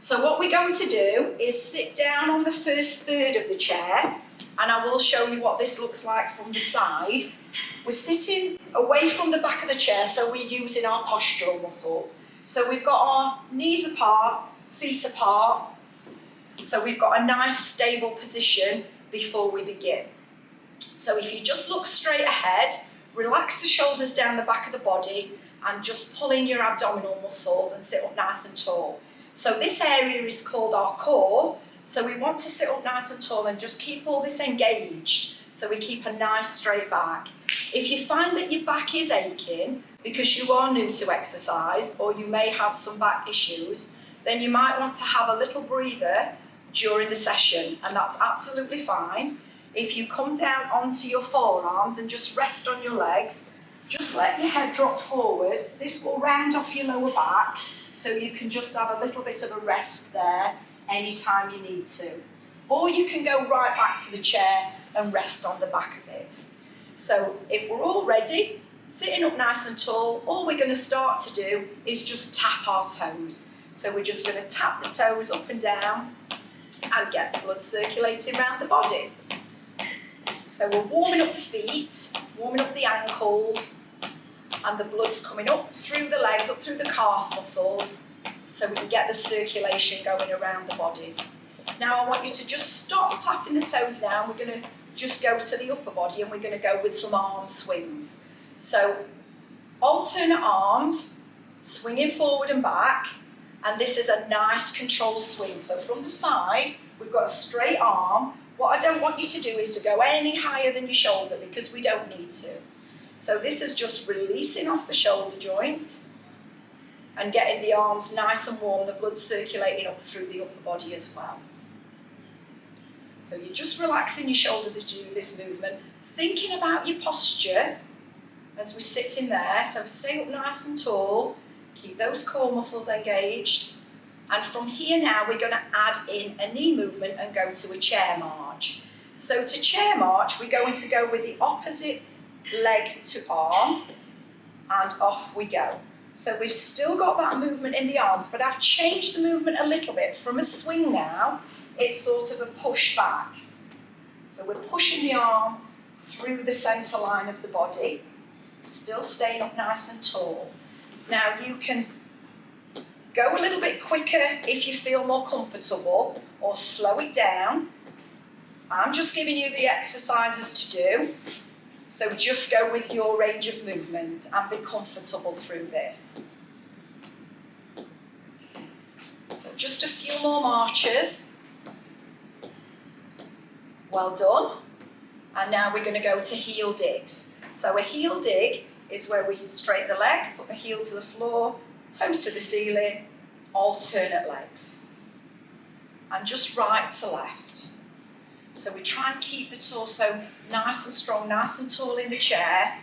So what we're going to do is sit down on the first third of the chair, and I will show you what this looks like from the side. We're sitting away from the back of the chair, so we're using our postural muscles. So we've got our knees apart, feet apart, so we've got a nice stable position before we begin. So if you just look straight ahead, relax the shoulders down the back of the body, and just pull in your abdominal muscles and sit up nice and tall. So this area is called our core, so we want to sit up nice and tall and just keep all this engaged, so we keep a nice straight back. If you find that your back is aching because you are new to exercise, or you may have some back issues, then you might want to have a little breather during the session, and that's absolutely fine. If you come down onto your forearms and just rest on your legs, just let your head drop forward. This will round off your lower back, so you can just have a little bit of a rest there anytime you need to. Or you can go right back to the chair and rest on the back of it. So if we're all ready, sitting up nice and tall, all we're going to start to do is just tap our toes. So we're just going to tap the toes up and down and get the blood circulating around the body. So we're warming up the feet, warming up the ankles, and the blood's coming up through the legs, up through the calf muscles, so we can get the circulation going around the body. Now I want you to just stop tapping the toes now. We're going to just go to the upper body, and we're going to go with some arm swings. So alternate arms, swinging forward and back, and this is a nice controlled swing. So from the side, we've got a straight arm. What I don't want you to do is to go any higher than your shoulder, because we don't need to. So this is just releasing off the shoulder joint and getting the arms nice and warm, the blood circulating up through the upper body as well. So you're just relaxing your shoulders as you do this movement, thinking about your posture as we're sitting there. So stay up nice and tall, keep those core muscles engaged. And from here now, we're going to add in a knee movement and go to a chair march. So to chair march, we're going to go with the opposite leg to arm, and off we go. So we've still got that movement in the arms, but I've changed the movement a little bit. From a swing now, it's sort of a push back. So we're pushing the arm through the centre line of the body, still staying up nice and tall. Now you can go a little bit quicker if you feel more comfortable, or slow it down. I'm just giving you the exercises to do, so just go with your range of movement and be comfortable through this. So just a few more marches. Well done. And now we're going to go to heel digs. So a heel dig is where we straighten the leg, put the heel to the floor, toes to the ceiling, alternate legs. And just right to left. So we try and keep the torso nice and strong, nice and tall in the chair.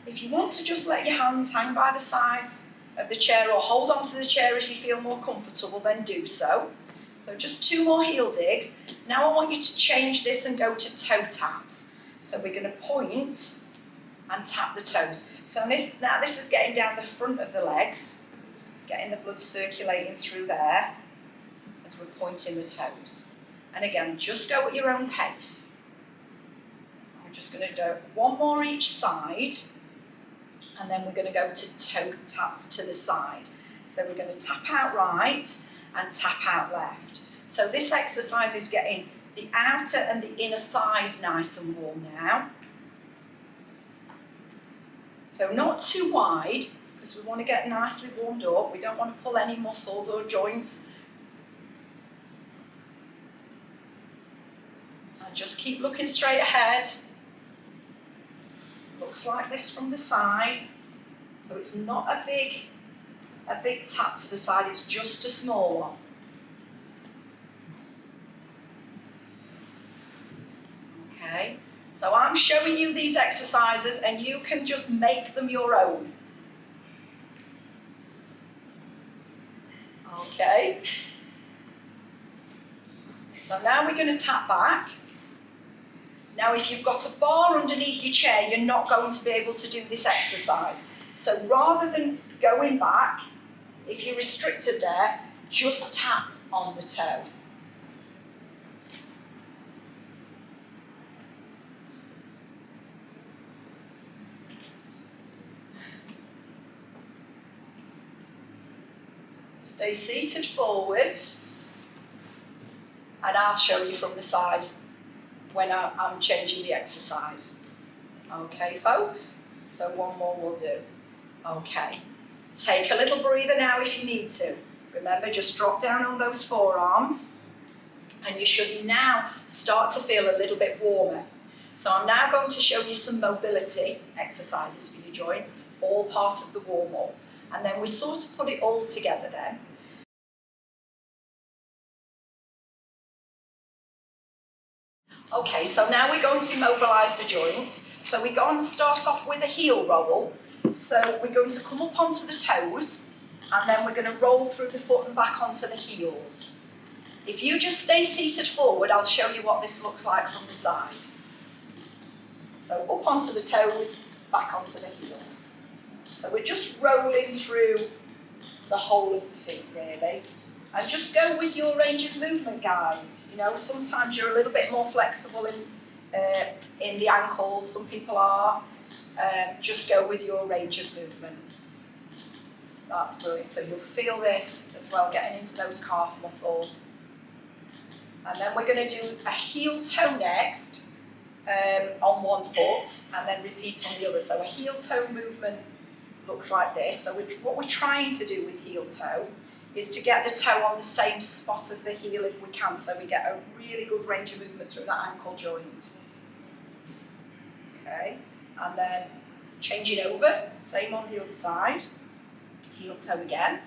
If you want to just let your hands hang by the sides of the chair, or hold on to the chair if you feel more comfortable, then do so. So just 2 more heel digs. Now I want you to change this and go to toe taps. So we're going to point and tap the toes. So now this is getting down the front of the legs, getting the blood circulating through there as we're pointing the toes. And again, just go at your own pace. We're just going to do 1 more each side, and then we're going to go to toe taps to the side. So we're going to tap out right and tap out left. So this exercise is getting the outer and the inner thighs nice and warm now. So not too wide, because we want to get nicely warmed up. We don't want to pull any muscles or joints. And just keep looking straight ahead. Looks like this from the side. So it's not a big tap to the side, it's just a small one. Okay, so I'm showing you these exercises and you can just make them your own. Okay, so now we're going to tap back. Now if you've got a bar underneath your chair, you're not going to be able to do this exercise. So rather than going back, if you're restricted there, just tap on the toe. Stay seated forwards, and I'll show you from the side when I'm changing the exercise. Okay, folks? So one more will do. Okay. Take a little breather now if you need to. Remember, just drop down on those forearms, and you should now start to feel a little bit warmer. So I'm now going to show you some mobility exercises for your joints, all part of the warm-up. And then we sort of put it all together then. Okay, so now we're going to mobilise the joints. So we're going to start off with a heel roll. So we're going to come up onto the toes, and then we're going to roll through the foot and back onto the heels. If you just stay seated forward, I'll show you what this looks like from the side. So up onto the toes, back onto the heels. So we're just rolling through the whole of the feet, really. And just go with your range of movement, guys. You know, sometimes you're a little bit more flexible in the ankles, some people are. Just go with your range of movement. That's brilliant. So you'll feel this as well, getting into those calf muscles. And then we're going to do a heel toe next on one foot, and then repeat on the other. So a heel toe movement looks like this. So what we're trying to do with heel toe is to get the toe on the same spot as the heel if we can, so we get a really good range of movement through that ankle joint. Okay, and then changing over, same on the other side, heel toe again.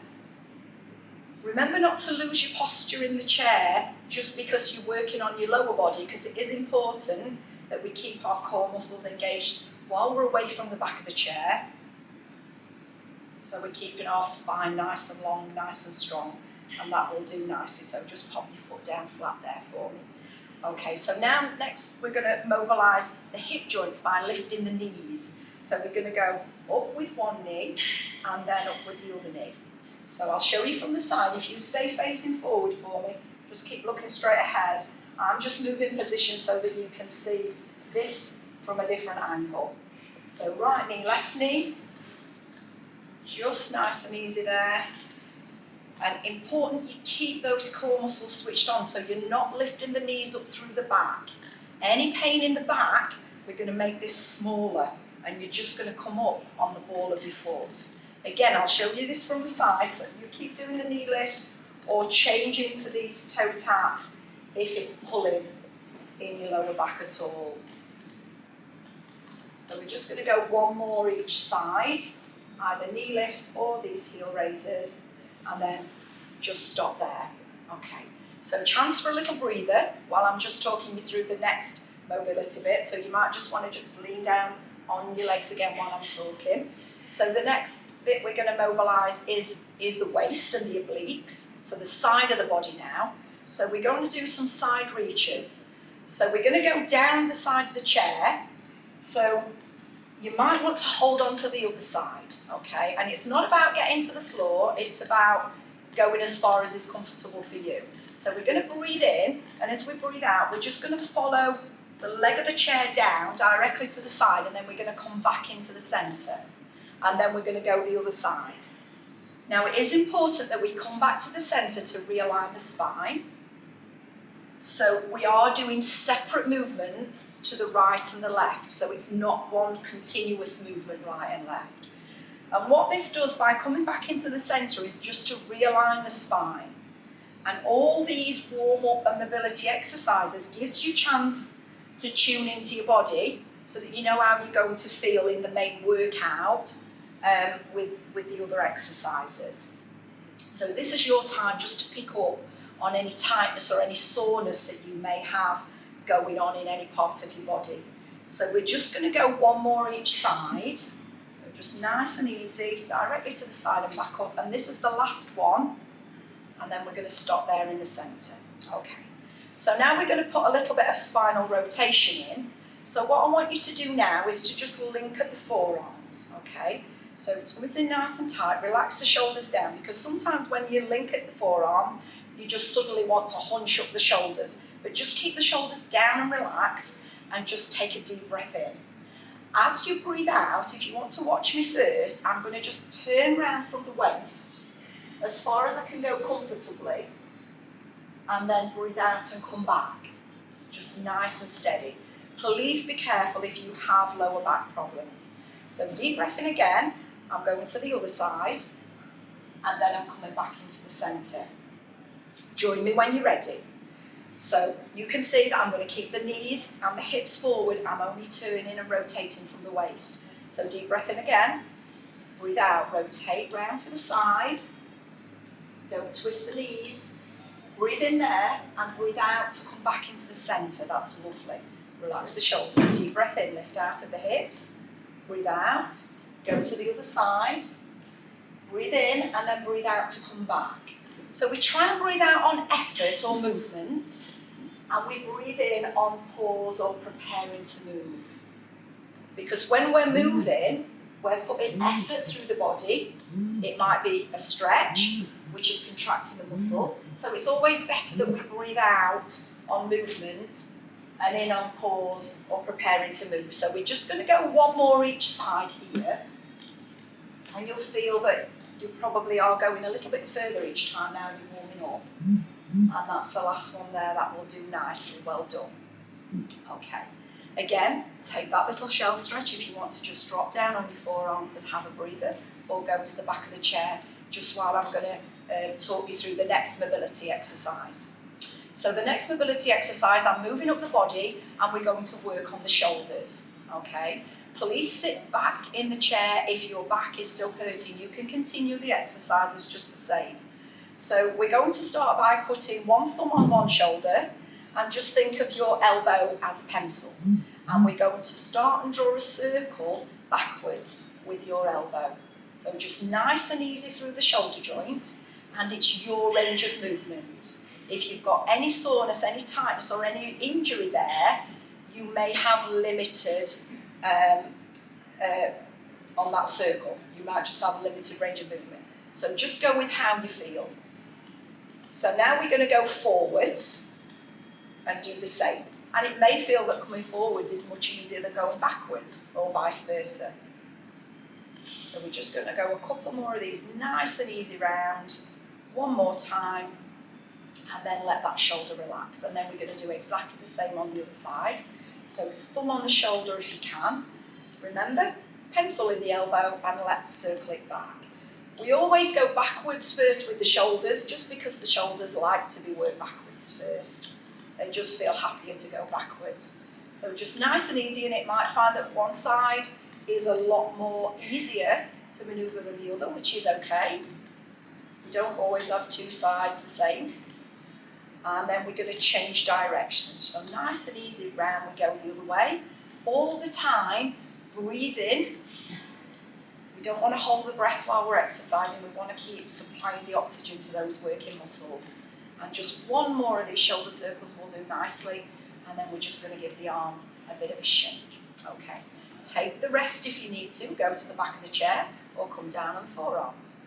Remember not to lose your posture in the chair just because you're working on your lower body, because it is important that we keep our core muscles engaged while we're away from the back of the chair. So we're keeping our spine nice and long, nice and strong, and that will do nicely. So just pop your foot down flat there for me. Okay, so now next we're going to mobilise the hip joints by lifting the knees. So we're going to go up with one knee and then up with the other knee. So I'll show you from the side. If you stay facing forward for me, just keep looking straight ahead. I'm just moving position so that you can see this from a different angle. So right knee, left knee. Just nice and easy there. And important you keep those core muscles switched on so you're not lifting the knees up through the back. Any pain in the back, we're going to make this smaller, and you're just going to come up on the ball of your foot. Again, I'll show you this from the side, so you keep doing the knee lifts or changing to these toe taps if it's pulling in your lower back at all. So we're just going to go one more each side, either knee lifts or these heel raises, and then just stop there. Okay, so chance for a little breather while I'm just talking you through the next mobility bit. So you might just want to just lean down on your legs again while I'm talking. So the next bit we're going to mobilise is the waist and the obliques, so the side of the body now. So we're going to do some side reaches. So we're going to go down the side of the chair. So you might want to hold on to the other side, okay? And it's not about getting to the floor, it's about going as far as is comfortable for you. So we're going to breathe in, and as we breathe out, we're just going to follow the leg of the chair down directly to the side, and then we're going to come back into the centre. And then we're going to go the other side. Now it is important that we come back to the centre to realign the spine. So we are doing separate movements to the right and the left, so it's not one continuous movement right and left. And what this does by coming back into the centre is just to realign the spine. And all these warm-up and mobility exercises gives you a chance to tune into your body so that you know how you're going to feel in the main workout with the other exercises. So this is your time just to pick up on any tightness or any soreness that you may have going on in any part of your body. So we're just going to go one more each side. So just nice and easy, directly to the side and back up. And this is the last one. And then we're going to stop there in the centre. Okay. So now we're going to put a little bit of spinal rotation in. So what I want you to do now is to just link at the forearms, okay? So tummies in nice and tight, relax the shoulders down, because sometimes when you link at the forearms, you just suddenly want to hunch up the shoulders. But just keep the shoulders down and relax, and just take a deep breath in. As you breathe out, if you want to watch me first, I'm going to just turn round from the waist as far as I can go comfortably, and then breathe out and come back. Just nice and steady. Please be careful if you have lower back problems. So deep breath in again, I'm going to the other side, and then I'm coming back into the centre. Join me when you're ready. So you can see that I'm going to keep the knees and the hips forward. I'm only turning and rotating from the waist. So deep breath in again, breathe out, rotate round to the side. Don't twist the knees. Breathe in there and breathe out to come back into the centre. That's lovely. Relax the shoulders. Deep breath in, lift out of the hips. Breathe out, go to the other side. Breathe in and then breathe out to come back. So we try and breathe out on effort or movement, and we breathe in on pause or preparing to move. Because when we're moving, we're putting effort through the body. It might be a stretch, which is contracting the muscle. So it's always better that we breathe out on movement and in on pause or preparing to move. So we're just going to go one more each side here, and you'll feel that you probably are going a little bit further each time now you're warming up. And that's the last one there, that will do nicely, well done. Okay, again, take that little shell stretch if you want to just drop down on your forearms and have a breather, or go to the back of the chair just while I'm going to talk you through the next mobility exercise. So the next mobility exercise, I'm moving up the body and we're going to work on the shoulders, okay? Please sit back in the chair if your back is still hurting. You can continue the exercises just the same. So we're going to start by putting one thumb on one shoulder and just think of your elbow as a pencil. And we're going to start and draw a circle backwards with your elbow. So just nice and easy through the shoulder joint, and it's your range of movement. If you've got any soreness, any tightness or any injury there, you may have limited on that circle. You might just have a limited range of movement. So just go with how you feel. So now we're going to go forwards and do the same. And it may feel that coming forwards is much easier than going backwards, or vice versa. So we're just going to go a couple more of these, nice and easy round. One more time, and then let that shoulder relax. And then we're going to do exactly the same on the other side. So thumb on the shoulder if you can. Remember, pencil in the elbow and let's circle it back. We always go backwards first with the shoulders, just because the shoulders like to be worked backwards first. They just feel happier to go backwards. So just nice and easy, and it might find that one side is a lot more easier to manoeuvre than the other, which is okay. We don't always have two sides the same. And then we're going to change directions. So nice and easy round, we go the other way. All the time, breathe in. We don't want to hold the breath while we're exercising. We want to keep supplying the oxygen to those working muscles. And just one more of these shoulder circles will do nicely. And then we're just going to give the arms a bit of a shake. Okay. Take the rest if you need to. Go to the back of the chair or come down on the forearms.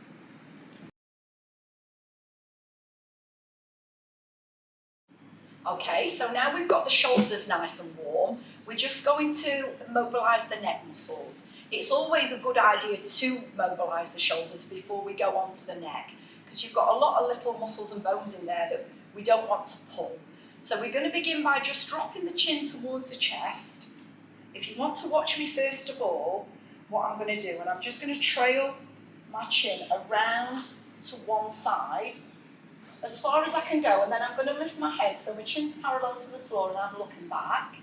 Okay, so now we've got the shoulders nice and warm, we're just going to mobilise the neck muscles. It's always a good idea to mobilise the shoulders before we go on to the neck, because you've got a lot of little muscles and bones in there that we don't want to pull. So we're going to begin by just dropping the chin towards the chest. If you want to watch me first of all, what I'm going to do, and I'm just going to trail my chin around to one side, as far as I can go, and then I'm going to lift my head so my chin's parallel to the floor and I'm looking back.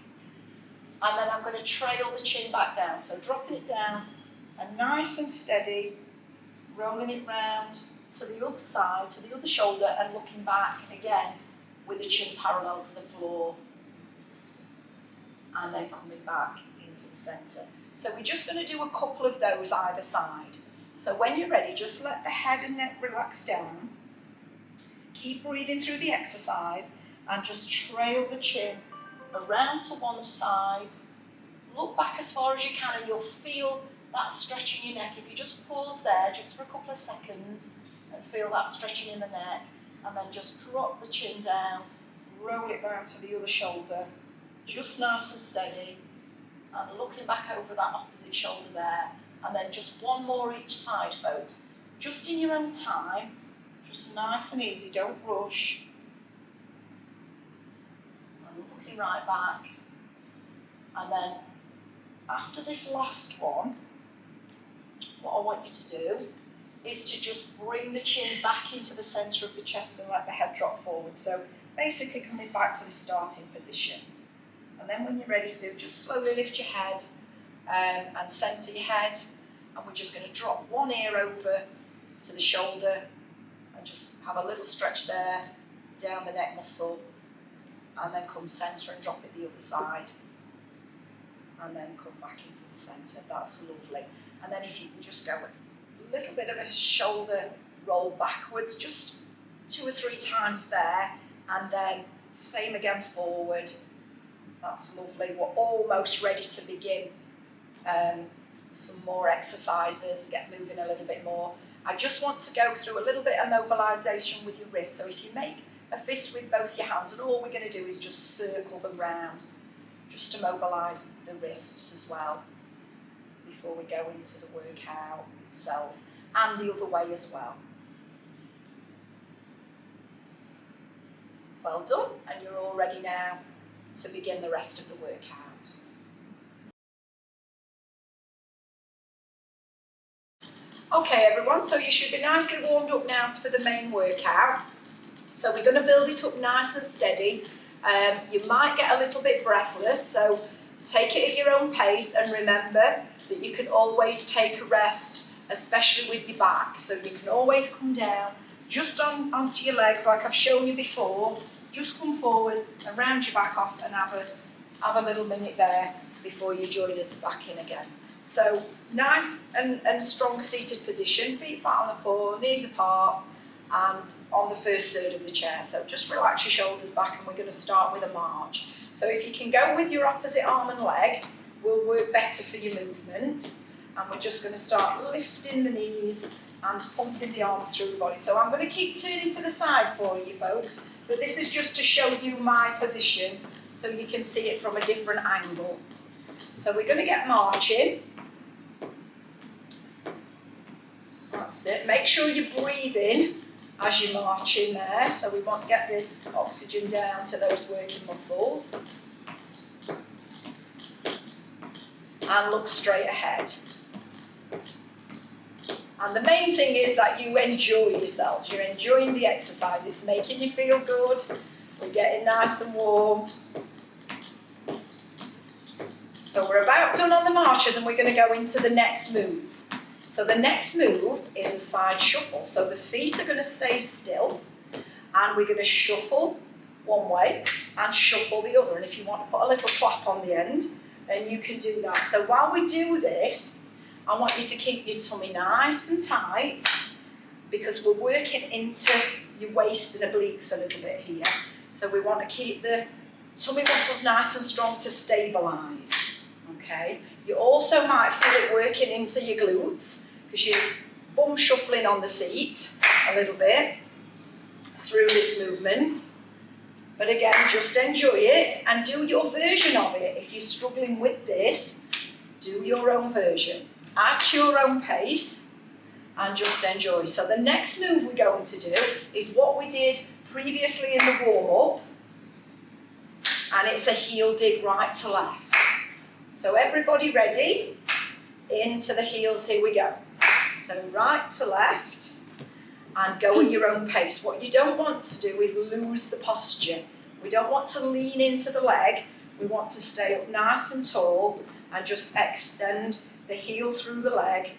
And then I'm going to trail the chin back down, so dropping it down and nice and steady, rolling it round to the other side, to the other shoulder, and looking back again with the chin parallel to the floor. And then coming back into the centre. So we're just going to do a couple of those either side. So when you're ready, just let the head and neck relax down. Keep breathing through the exercise and just trail the chin around to one side. Look back as far as you can and you'll feel that stretch in your neck. If you just pause there just for a couple of seconds and feel that stretching in the neck, and then just drop the chin down, roll it round to the other shoulder, just nice and steady, and looking back over that opposite shoulder there, and then just one more each side, folks, just in your own time, just nice and easy, don't rush, and looking right back, and then after this last one, what I want you to do is to just bring the chin back into the centre of the chest and let the head drop forward. So basically coming back to the starting position. And then when you're ready to, just slowly lift your head and centre your head. And we're just going to drop one ear over to the shoulder and just have a little stretch there, down the neck muscle. And then come centre and drop it the other side. And then come back into the centre. That's lovely. And then if you can just go with a little bit of a shoulder roll backwards, just 2 or 3 times there, and then same again forward. That's lovely. We're almost ready to begin some more exercises, get moving a little bit more. I just want to go through a little bit of mobilisation with your wrists. So if you make a fist with both your hands, and all we're going to do is just circle them round, just to mobilise the wrists as well, before we go into the workout itself, and the other way as well. Well done, and you're all ready now to begin the rest of the workout. Okay everyone, so you should be nicely warmed up now for the main workout. So we're going to build it up nice and steady. You might get a little bit breathless, so take it at your own pace, and remember that you can always take a rest, especially with your back. So you can always come down just onto your legs like I've shown you before. Just come forward and round your back off and have a little minute there before you join us back in again. So nice and strong seated position, feet flat on the floor, knees apart, and on the first third of the chair. So just relax your shoulders back, and we're going to start with a march. So if you can go with your opposite arm and leg, will work better for your movement. And we're just going to start lifting the knees and pumping the arms through the body. So I'm going to keep turning to the side for you folks, but this is just to show you my position so you can see it from a different angle. So we're going to get marching. That's it. Make sure you breathe in as you march in there. So we want to get the oxygen down to those working muscles. And look straight ahead. And the main thing is that you enjoy yourselves. You're enjoying the exercise. It's making you feel good. We're getting nice and warm. So we're about done on the marches, and we're going to go into the next move. So the next move is a side shuffle. So the feet are going to stay still, and we're going to shuffle one way and shuffle the other. And if you want to put a little clap on the end, then you can do that. So while we do this, I want you to keep your tummy nice and tight, because we're working into your waist and obliques a little bit here. So we want to keep the tummy muscles nice and strong to stabilise, okay? You also might feel it working into your glutes, because you're bum shuffling on the seat a little bit through this movement. But again, just enjoy it and do your version of it. If you're struggling with this, do your own version at your own pace and just enjoy. So the next move we're going to do is what we did previously in the warm-up, and it's a heel dig right to left. So everybody ready? Into the heels, here we go. So right to left, and go at your own pace. What you don't want to do is lose the posture. We don't want to lean into the leg. We want to stay up nice and tall and just extend the heel through the leg,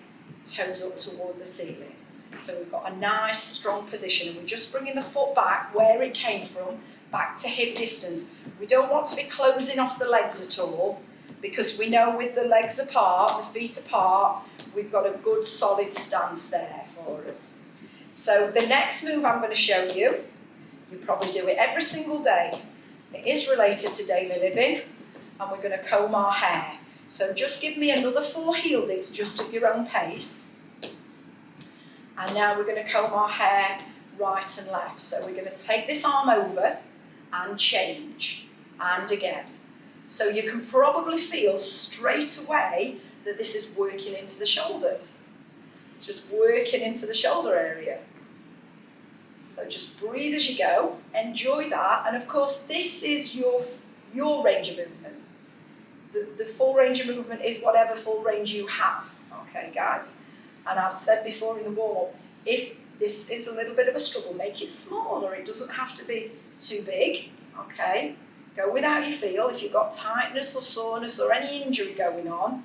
toes up towards the ceiling. So we've got a nice strong position, and we're just bringing the foot back where it came from, back to hip distance. We don't want to be closing off the legs at all, because we know with the legs apart, the feet apart, we've got a good solid stance there for us. So the next move I'm going to show you, you probably do it every single day. It is related to daily living, and we're going to comb our hair. So just give me another 4 heel dips just at your own pace. And now we're going to comb our hair right and left. So we're going to take this arm over and change. And again. So you can probably feel straight away that this is working into the shoulders. It's just working into the shoulder area. So just breathe as you go, enjoy that, and of course this is your range of movement. The full range of movement is whatever full range you have, okay guys? And I've said before in the warm-up, if this is a little bit of a struggle, make it smaller, it doesn't have to be too big, okay? Go with how you feel. If you've got tightness or soreness or any injury going on,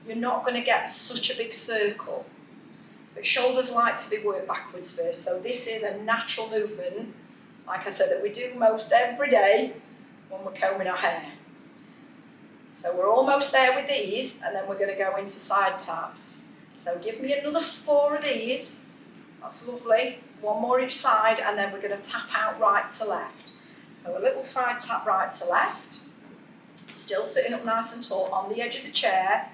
you're not going to get such a big circle. But shoulders like to be worked backwards first, so this is a natural movement, like I said, that we do most every day when we're combing our hair. So we're almost there with these, and then we're going to go into side taps. So give me another 4 of these, that's lovely, 1 more each side, and then we're going to tap out right to left. So a little side tap right to left, still sitting up nice and tall on the edge of the chair.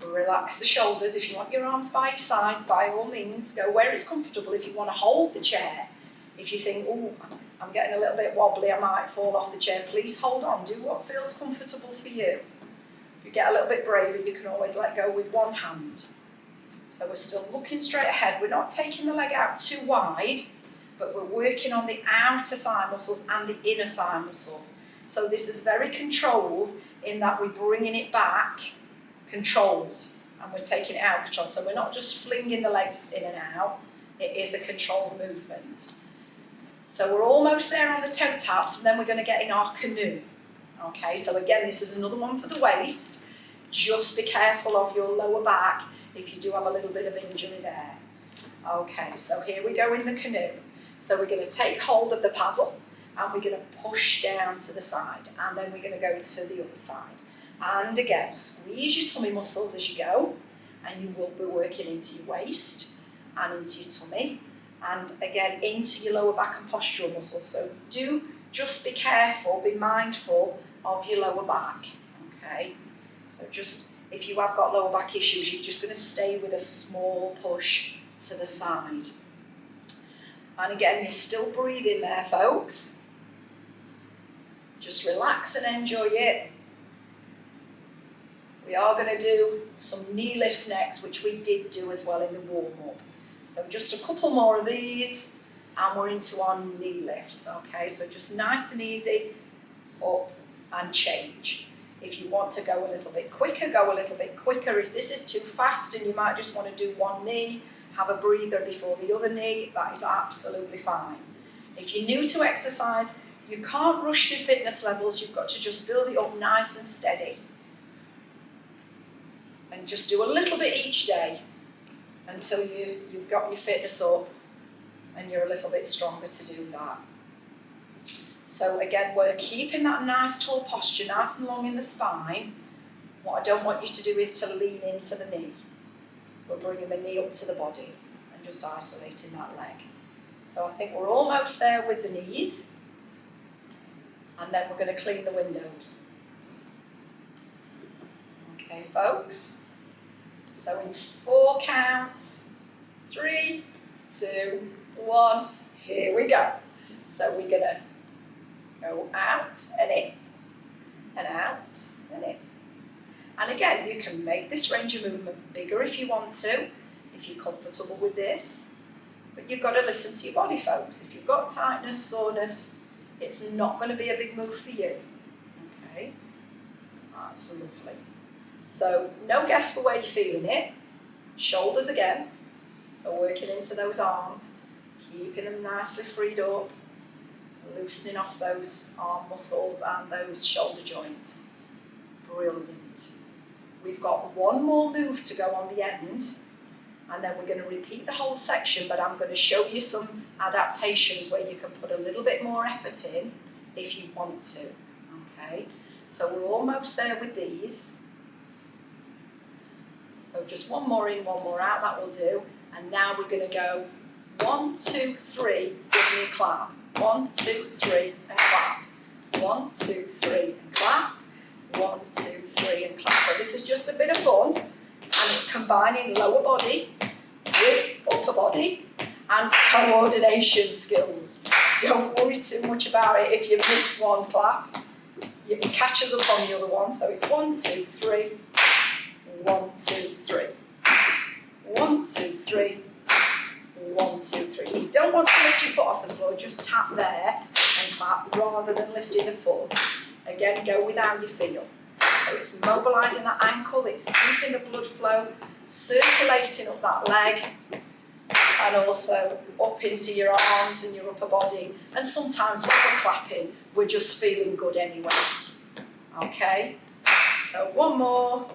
Relax the shoulders. If you want your arms by your side, by all means, go where it's comfortable. If you want to hold the chair, if you think, oh, I'm getting a little bit wobbly, I might fall off the chair, please hold on. Do what feels comfortable for you. If you get a little bit braver, you can always let go with one hand. So we're still looking straight ahead. We're not taking the leg out too wide, but we're working on the outer thigh muscles and the inner thigh muscles. So this is very controlled in that we're bringing it back controlled, and we're taking it out controlled. So we're not just flinging the legs in and out, it is a controlled movement. So we're almost there on the toe taps, and then we're going to get in our canoe. Okay, so again, this is another one for the waist. Just be careful of your lower back if you do have a little bit of injury there. Okay, so here we go in the canoe. So we're going to take hold of the paddle, and we're going to push down to the side, and then we're going to go to the other side. And again, squeeze your tummy muscles as you go, and you will be working into your waist and into your tummy, and again into your lower back and postural muscles. So do just be careful, be mindful of your lower back, okay? So just, if you have got lower back issues, you're just going to stay with a small push to the side. And again, you're still breathing there, folks. Just relax and enjoy it. We are going to do some knee lifts next, which we did do as well in the warm-up. So just a couple more of these, and we're into our knee lifts, okay? So just nice and easy, up and change. If you want to go a little bit quicker, go a little bit quicker. If this is too fast and you might just want to do one knee, have a breather before the other knee, that is absolutely fine. If you're new to exercise, you can't rush your fitness levels, you've got to just build it up nice and steady. And just do a little bit each day until you've got your fitness up and you're a little bit stronger to do that. So again, we're keeping that nice tall posture, nice and long in the spine. What I don't want you to do is to lean into the knee. We're bringing the knee up to the body and just isolating that leg. So I think we're almost there with the knees, and then we're going to clean the windows. Okay, folks? So in 4 counts, 3, 2, 1, here we go. So we're going to go out and in, and out and in. And again, you can make this range of movement bigger if you want to, if you're comfortable with this. But you've got to listen to your body, folks. If you've got tightness, soreness, it's not going to be a big move for you. Okay? That's lovely. So no guess for where you're feeling it. Shoulders again are working into those arms, keeping them nicely freed up, loosening off those arm muscles and those shoulder joints. Brilliant. We've got one more move to go on the end, and then we're going to repeat the whole section, but I'm going to show you some adaptations where you can put a little bit more effort in if you want to. Okay, so we're almost there with these. So just one more in, one more out, that will do. And now we're going to go 1, 2, 3, give me a clap. 1, 2, 3, and clap. 1, 2, 3, and clap. 1, 2, 3, and clap. So this is just a bit of fun, and it's combining lower body with upper body and coordination skills. Don't worry too much about it. If you miss one clap, you can catch us up on the other one. So it's 1, 2, 3, 1, 2, 3, 1, 2, 3, 1, 2, 3. If you don't want to lift your foot off the floor, just tap there and clap rather than lifting the foot. Again, go with how you feel. So it's mobilising that ankle, it's keeping the blood flow, circulating up that leg, and also up into your arms and your upper body. And sometimes when we're clapping, we're just feeling good anyway. Okay? So one more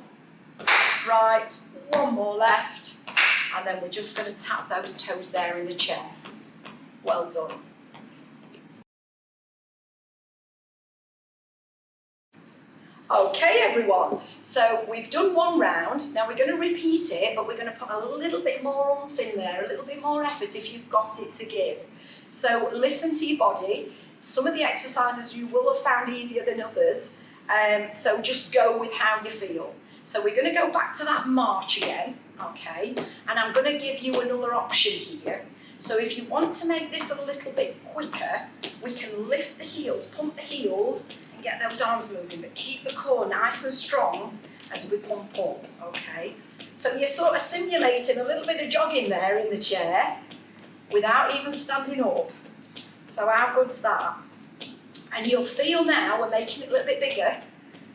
right, one more left, and then we're just going to tap those toes there in the chair. Well done. Okay everyone, so we've done one round. Now we're going to repeat it, but we're going to put a little bit more oomph in there, a little bit more effort if you've got it to give. So listen to your body. Some of the exercises you will have found easier than others, so just go with how you feel. So we're going to go back to that march again, okay? And I'm going to give you another option here. So if you want to make this a little bit quicker, we can lift the heels, pump the heels, and get those arms moving, but keep the core nice and strong as we pump up, okay? So you're sort of simulating a little bit of jogging there in the chair without even standing up. So how good's that? And you'll feel now, we're making it a little bit bigger,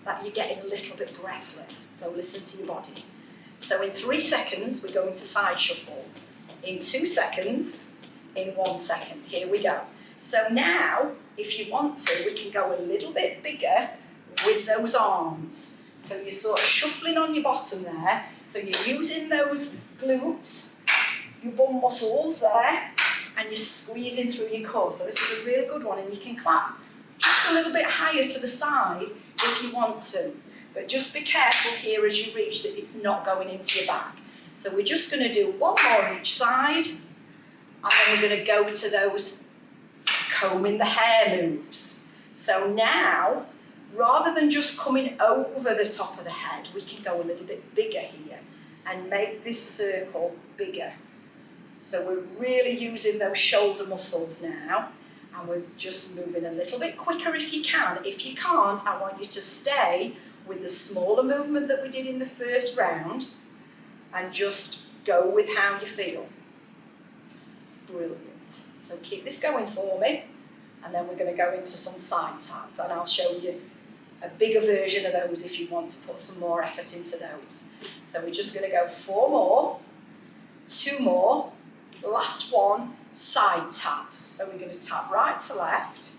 that you're getting a little bit breathless. So listen to your body. So in 3 seconds, we're going to side shuffles. In 2 seconds, in 1 second. Here we go. So now, if you want to, we can go a little bit bigger with those arms. So you're sort of shuffling on your bottom there. So you're using those glutes, your bum muscles there, and you're squeezing through your core. So this is a really good one, and you can clap just a little bit higher to the side if you want to. But just be careful here as you reach that it's not going into your back. So we're just going to do one more each side, and then we're going to go to those combing the hair moves. So now, rather than just coming over the top of the head, we can go a little bit bigger here and make this circle bigger. So we're really using those shoulder muscles now, and we're just moving a little bit quicker if you can. If you can't, I want you to stay with the smaller movement that we did in the first round, and just go with how you feel. Brilliant. So keep this going for me, and then we're going to go into some side taps, and I'll show you a bigger version of those if you want to put some more effort into those. So we're just going to go 4 more, 2 more, last one, side taps. So we're going to tap right to left.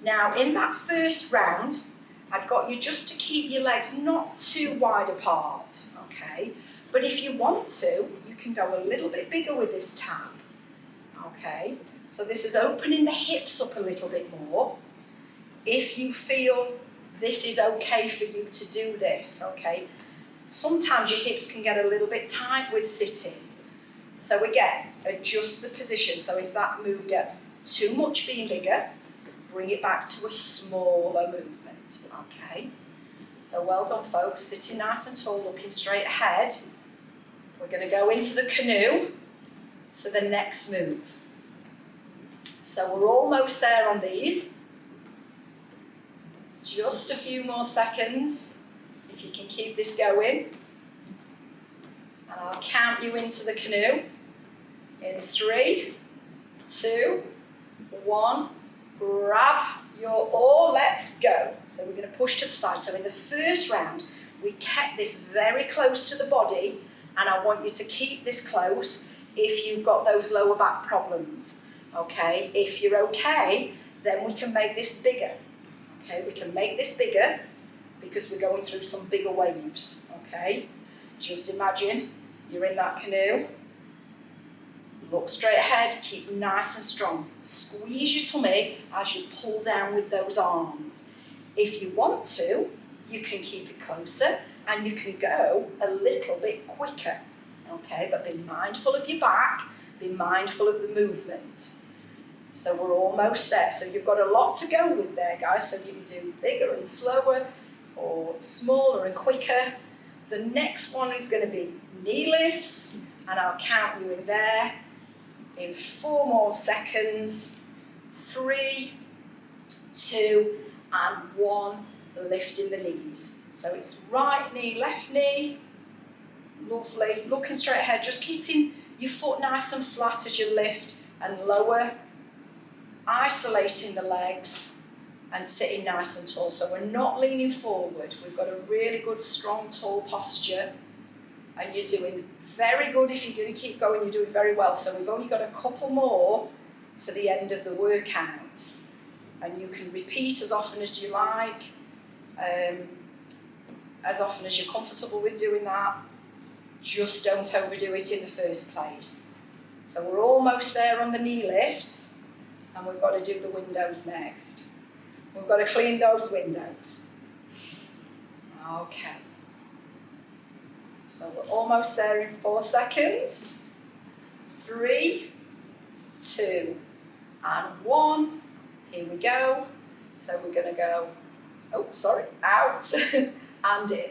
Now in that first round, I've got you just to keep your legs not too wide apart, okay? But if you want to, you can go a little bit bigger with this tap, okay? So this is opening the hips up a little bit more. If you feel this is okay for you to do this, okay? Sometimes your hips can get a little bit tight with sitting. So again, adjust the position. So if that move gets too much being bigger, bring it back to a smaller movement, okay? So well done folks, sitting nice and tall, looking straight ahead. We're going to go into the canoe for the next move. So we're almost there on these. Just a few more seconds, if you can keep this going. And I'll count you into the canoe in 3, 2, 1. Grab your oar, let's go. So we're going to push to the side. So in the first round, we kept this very close to the body, and I want you to keep this close if you've got those lower back problems, okay? If you're okay, then we can make this bigger, okay? We can make this bigger because we're going through some bigger waves, okay? Just imagine you're in that canoe. Look straight ahead, keep nice and strong. Squeeze your tummy as you pull down with those arms. If you want to, you can keep it closer and you can go a little bit quicker, okay? But be mindful of your back, be mindful of the movement. So we're almost there. So you've got a lot to go with there, guys, so you can do bigger and slower or smaller and quicker. The next one is going to be knee lifts, and I'll count you in there in 4 more seconds. 3, 2, and 1, lifting the knees. So it's right knee, left knee. Lovely. Looking straight ahead, just keeping your foot nice and flat as you lift and lower. Isolating the legs and sitting nice and tall. So we're not leaning forward. We've got a really good, strong, tall posture. And you're doing very good. If you're going to keep going, you're doing very well. So we've only got a couple more to the end of the workout. And you can repeat as often as you like, as often as you're comfortable with doing that. Just don't overdo it in the first place. So we're almost there on the knee lifts, and we've got to do the windows next. We've got to clean those windows. Okay. So we're almost there in 4 seconds. 3, 2, and 1. Here we go. So we're going to go, out and in.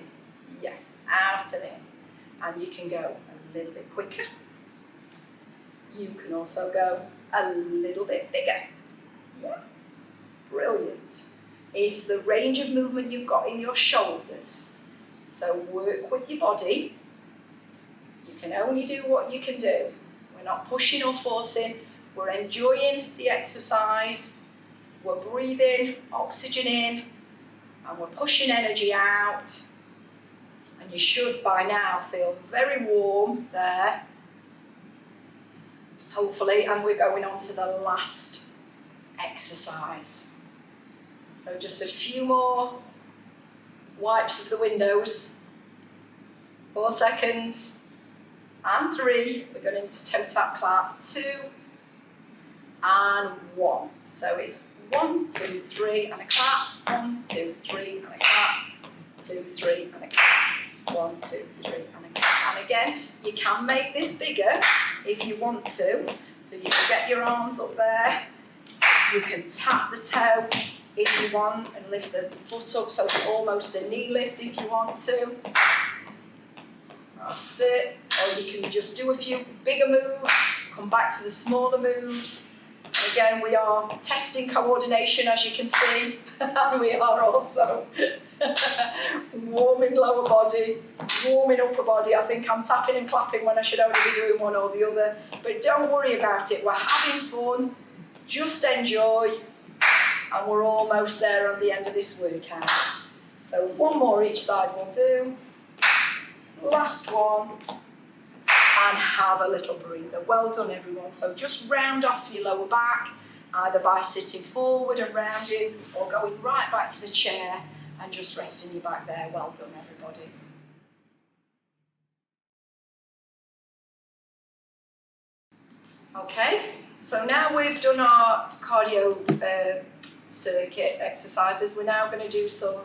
Yeah, out and in. And you can go a little bit quicker. You can also go a little bit bigger. Yeah, brilliant. It's the range of movement you've got in your shoulders. So work with your body. You can only do what you can do. We're not pushing or forcing. We're enjoying the exercise. We're breathing oxygen in, and we're pushing energy out. And you should by now feel very warm there, hopefully, and we're going on to the last exercise. So just a few more wipes of the windows. 4 seconds, and 3. We're going into toe tap clap. 2, and 1. So it's 1, 2, 3, and a clap. 1, 2, 3, and a clap. 2, 3, and a clap. 1, 2, 3, and a clap. And again, you can make this bigger if you want to. So you can get your arms up there. You can tap the toe if you want and lift the foot up, so it's almost a knee lift if you want to. That's it. Or you can just do a few bigger moves, come back to the smaller moves. And again, we are testing coordination, as you can see, and we are also warming lower body, warming upper body. I think I'm tapping and clapping when I should only be doing one or the other. But don't worry about it. We're having fun. Just enjoy. And we're almost there on the end of this workout. So 1 more each side will do. Last one. And have a little breather. Well done, everyone. So just round off your lower back, either by sitting forward and rounding, or going right back to the chair and just resting your back there. Well done, everybody. Okay, so now we've done our cardio circuit exercises. We're now going to do some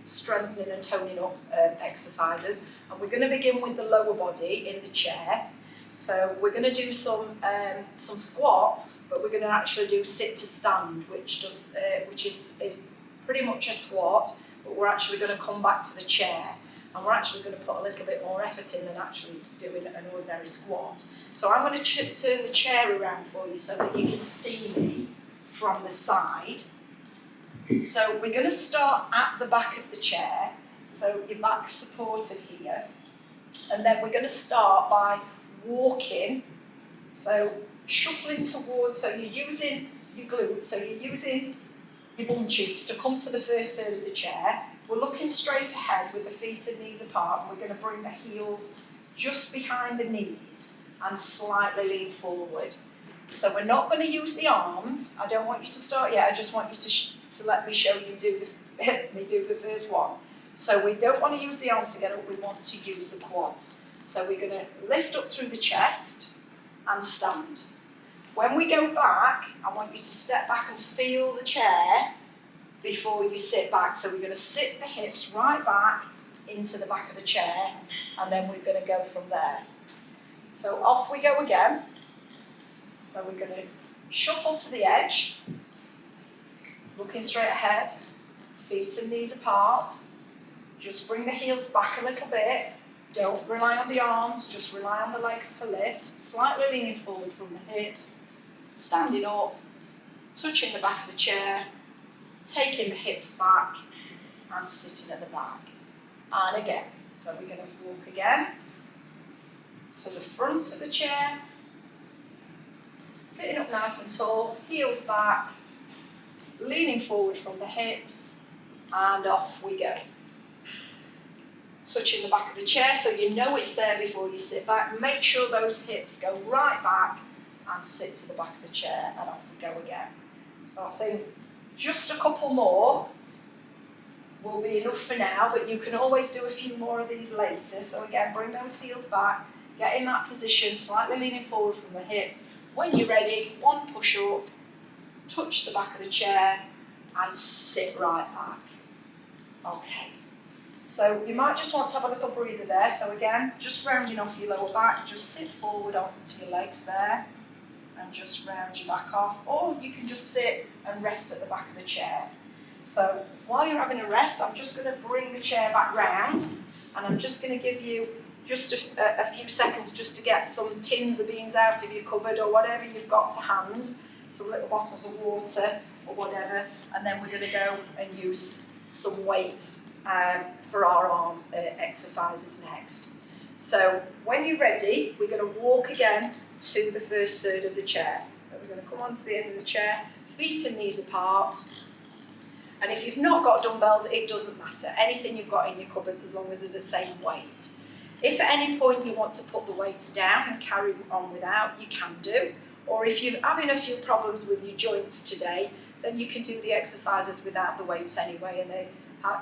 strengthening and toning up exercises, and we're going to begin with the lower body in the chair. So we're going to do some squats, but we're going to actually do sit to stand, which is pretty much a squat, but we're actually going to come back to the chair, and we're actually going to put a little bit more effort in than actually doing an ordinary squat. So I'm going to turn the chair around for you so that you can see me from the side. So we're going to start at the back of the chair, so your back's supported here, and then we're going to start by walking, so shuffling towards, so you're using your glutes, so you're using your bum cheeks to come to the first third of the chair. We're looking straight ahead with the feet and knees apart, and we're going to bring the heels just behind the knees and slightly lean forward. So we're not going to use the arms. I don't want you to start yet. I just want you to let me show you do the first one. So we don't want to use the arms together. We want to use the quads. So we're going to lift up through the chest and stand. When we go back, I want you to step back and feel the chair before you sit back. So we're going to sit the hips right back into the back of the chair, and then we're going to go from there. So off we go again. So we're going to shuffle to the edge, looking straight ahead, feet and knees apart, Just bring the heels back a little bit. Don't rely on the arms, just rely on the legs to lift. Slightly leaning forward from the hips, standing up, touching the back of the chair, taking the hips back and sitting at the back. And again, so we're going to walk again to the front of the chair, sitting up nice and tall, heels back, leaning forward from the hips, and off we go. Touching the back of the chair so you know it's there before you sit back. Make sure those hips go right back and sit to the back of the chair, and off we go again. So I think just a couple more will be enough for now, but you can always do a few more of these later. So again, bring those heels back, get in that position, slightly leaning forward from the hips. When you're ready, one push up, touch the back of the chair and sit right back. Okay. So you might just want to have a little breather there. So again, just rounding off your lower back, just sit forward onto your legs there and just round your back off. Or you can just sit and rest at the back of the chair. So while you're having a rest, I'm just going to bring the chair back round and I'm just going to give you just a few seconds just to get some tins of beans out of your cupboard or whatever you've got to hand, some little bottles of water or whatever, and then we're going to go and use some weights for our arm exercises next. So when you're ready, we're going to walk again to the first third of the chair. So we're going to come onto the end of the chair, feet and knees apart. And if you've not got dumbbells, it doesn't matter. Anything you've got in your cupboards as long as they're the same weight. If at any point you want to put the weights down and carry on without, you can do. Or if you're having a few problems with your joints today, then you can do the exercises without the weights anyway, and they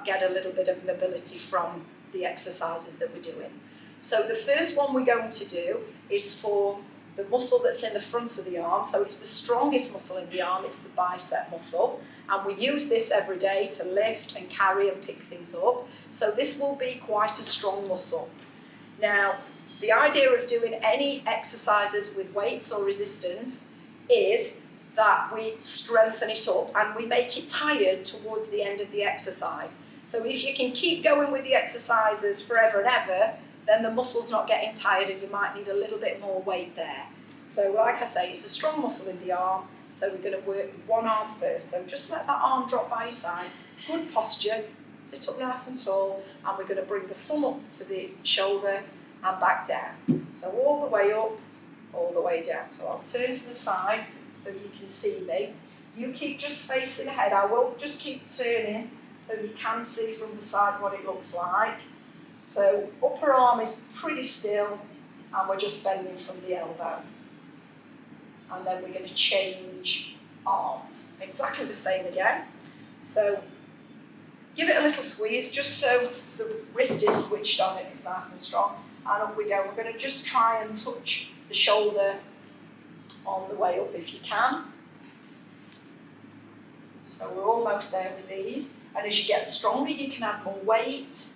get a little bit of mobility from the exercises that we're doing. So the first one we're going to do is for the muscle that's in the front of the arm. So it's the strongest muscle in the arm, it's the bicep muscle. And we use this every day to lift and carry and pick things up. So this will be quite a strong muscle. Now, the idea of doing any exercises with weights or resistance is that we strengthen it up and we make it tired towards the end of the exercise. So if you can keep going with the exercises forever and ever, then the muscle's not getting tired and you might need a little bit more weight there. So like I say, it's a strong muscle in the arm, so we're going to work one arm first. So just let that arm drop by your side, good posture, sit up nice and tall, and we're going to bring the thumb up to the shoulder and back down. So all the way up, all the way down. So I'll turn to the side so you can see me. You keep just facing ahead. I will just keep turning so you can see from the side what it looks like. So upper arm is pretty still and we're just bending from the elbow. And then we're going to change arms. Exactly the same again. So give it a little squeeze just so the wrist is switched on and it's nice and strong. And up we go. We're going to just try and touch the shoulder on the way up if you can. So we're almost there with these. And as you get stronger, you can add more weight,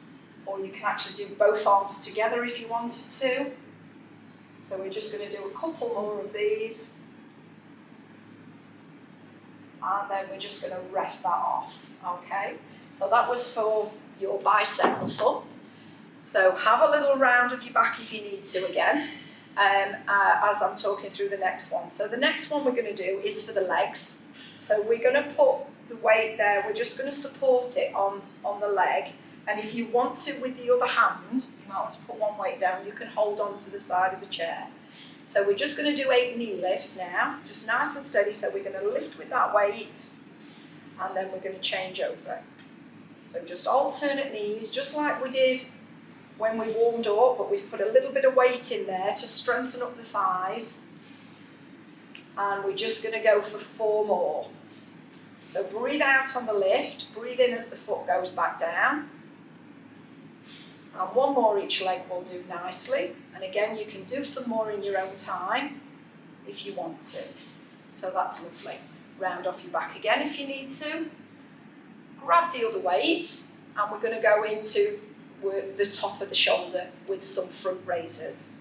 or you can actually do both arms together if you wanted to. So we're just going to do a couple more of these. And then we're just going to rest that off, okay? So that was for your bicep muscle. So have a little round of your back if you need to again, as I'm talking through the next one. So the next one we're going to do is for the legs. So we're going to put the weight there, we're just going to support it on the leg. And if you want to with the other hand, you might want to put one weight down, you can hold on to the side of the chair. So we're just going to do 8 knee lifts now, just nice and steady. So we're going to lift with that weight, and then we're going to change over. So just alternate knees, just like we did when we warmed up, but we've put a little bit of weight in there to strengthen up the thighs. And we're just going to go for 4 more. So breathe out on the lift, breathe in as the foot goes back down. And 1 more each leg will do nicely. And again, you can do some more in your own time if you want to. So that's lovely. Round off your back again if you need to. Grab the other weight, and we're going to go into the top of the shoulder with some front raisers.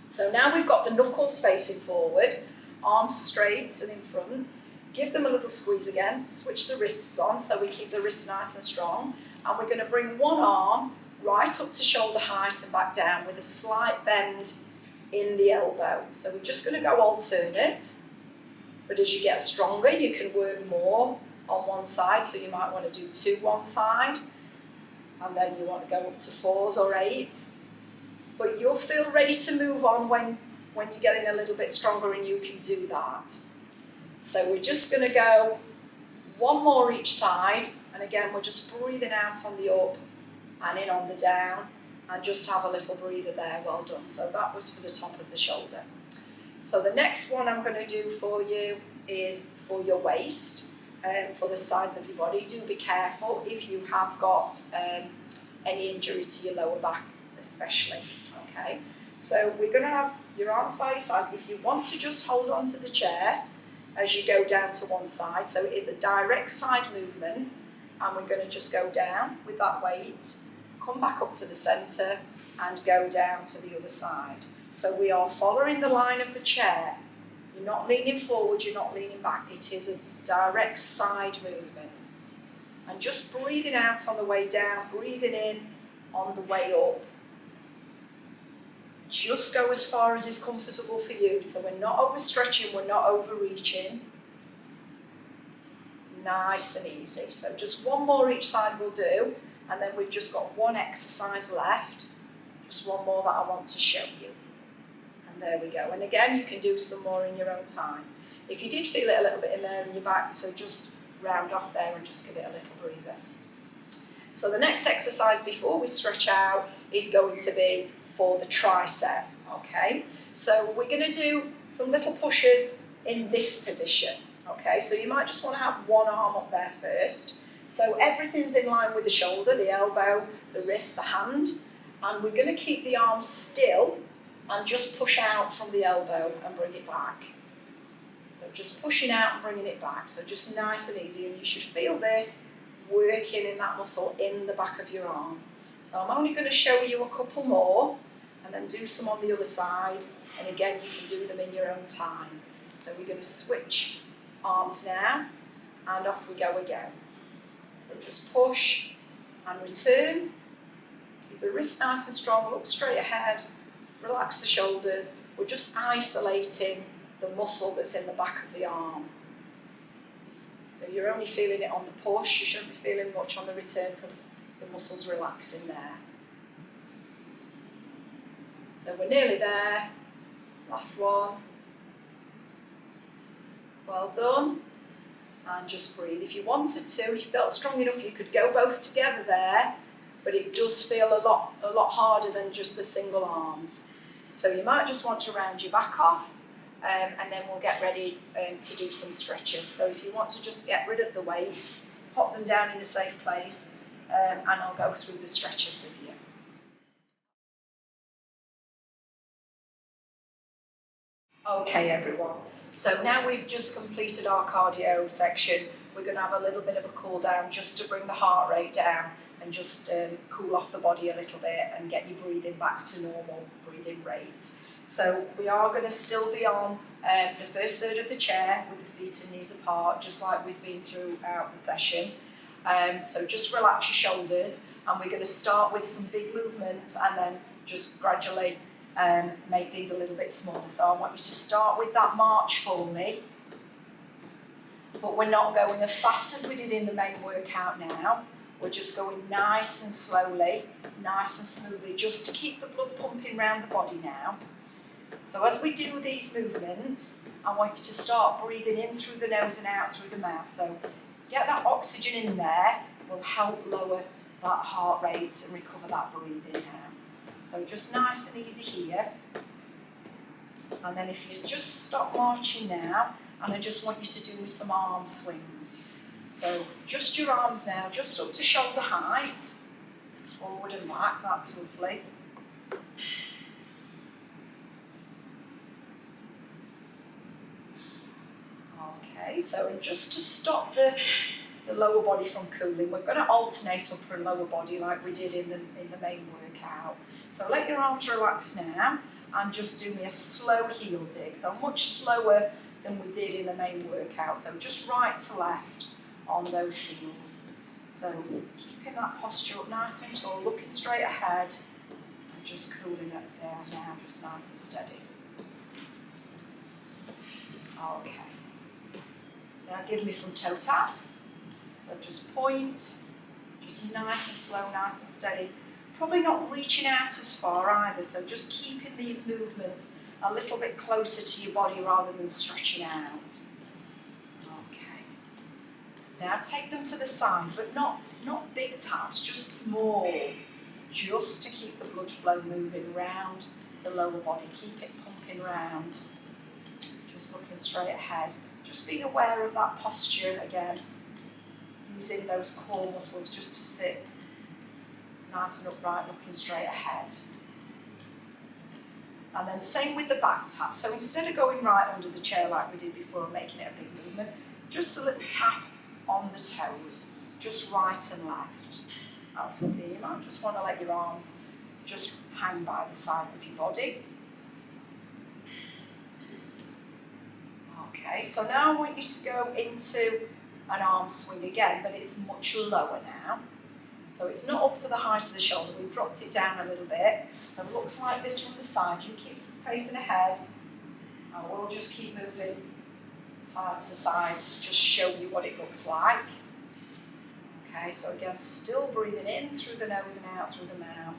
So now we've got the knuckles facing forward, arms straight and in front. Give them a little squeeze again, switch the wrists on so we keep the wrists nice and strong. and we're going to bring one arm right up to shoulder height and back down with a slight bend in the elbow. So we're just going to go alternate, but as you get stronger you can work more on one side, so you might want to do 2 one side, and then you want to go up to 4s or 8s. But you'll feel ready to move on when you're getting a little bit stronger and you can do that. So we're just going to go 1 more each side, and again we're just breathing out on the up and in on the down, and just have a little breather there. Well done. So that was for the top of the shoulder. So the next one I'm going to do for you is for your waist and for the sides of your body. Do be careful if you have got any injury to your lower back especially. Okay, so we're going to have your arms by your side. If you want to just hold on to the chair as you go down to one side, so it is a direct side movement, and we're going to just go down with that weight, come back up to the centre and go down to the other side. So we are following the line of the chair. You're not leaning forward, you're not leaning back. It is a direct side movement. And just breathing out on the way down, breathing in on the way up. Just go as far as is comfortable for you. So we're not overstretching, we're not overreaching. Nice and easy. So just 1 more each side will do, and then we've just got 1 exercise left. Just 1 more that I want to show you. And there we go. And again, you can do some more in your own time. If you did feel it a little bit in there in your back, so just round off there and just give it a little breather. So the next exercise before we stretch out is going to be for the tricep, okay? So we're going to do some little pushes in this position, okay? So you might just want to have 1 arm up there first. So everything's in line with the shoulder, the elbow, the wrist, the hand, and we're going to keep the arms still and just push out from the elbow and bring it back. So just pushing out and bringing it back, so just nice and easy, and you should feel this working in that muscle in the back of your arm. So I'm only going to show you a couple more, and then do some on the other side, and again you can do them in your own time. So we're going to switch arms now, and off we go again. So just push and return, keep the wrist nice and strong, look straight ahead, relax the shoulders. We're just isolating the muscle that's in the back of the arm. So you're only feeling it on the push, you shouldn't be feeling much on the return because the muscles relax in there. So we're nearly there. Last one. Well done. And just breathe. If you wanted to, if you felt strong enough, you could go both together there, but it does feel a lot harder than just the single arms. So you might just want to round your back off, and then we'll get ready to do some stretches. So if you want to just get rid of the weights, pop them down in a safe place, and I'll go through the stretches with you. Okay everyone, so now we've just completed our cardio section, we're going to have a little bit of a cool down just to bring the heart rate down and just cool off the body a little bit and get you breathing back to normal breathing rate. So we are going to still be on the first third of the chair with the feet and knees apart, just like we've been throughout the session. So just relax your shoulders, and we're going to start with some big movements and then just gradually make these a little bit smaller. So I want you to start with that march for me, but we're not going as fast as we did in the main workout now. We're just going nice and slowly, nice and smoothly, just to keep the blood pumping around the body now. So as we do these movements, I want you to start breathing in through the nose and out through the mouth. So get that oxygen in there, will help lower that heart rate and recover that breathing now. So just nice and easy here. And then if you just stop marching now, and I just want you to do some arm swings. So just your arms now, just up to shoulder height, forward and back, that's lovely. Okay, so just to stop the lower body from cooling, we're going to alternate upper and lower body like we did in the main workout. So let your arms relax now and just do me a slow heel dig. So much slower than we did in the main workout. So just right to left on those heels. So keeping that posture up nice and tall, looking straight ahead, and just cooling it down now, just nice and steady. Okay. Now give me some toe taps. So just point, just nice and slow, nice and steady. Probably not reaching out as far either, so just keeping these movements a little bit closer to your body rather than stretching out. Okay. Now take them to the side, but not big taps, just small, just to keep the blood flow moving around the lower body. Keep it pumping round. Just looking straight ahead. Just being aware of that posture again. Using those core muscles just to sit nice and upright, looking straight ahead. And then same with the back tap. So instead of going right under the chair like we did before and making it a big movement, just a little tap on the toes, just right and left. That's the theme. I just want to let your arms just hang by the sides of your body. Okay, so now I want you to go into an arm swing again, but it's much lower now. So it's not up to the height of the shoulder, we've dropped it down a little bit. So it looks like this from the side, you keep facing ahead, and we'll just keep moving side to side to just show you what it looks like. Okay, so again, still breathing in through the nose and out through the mouth.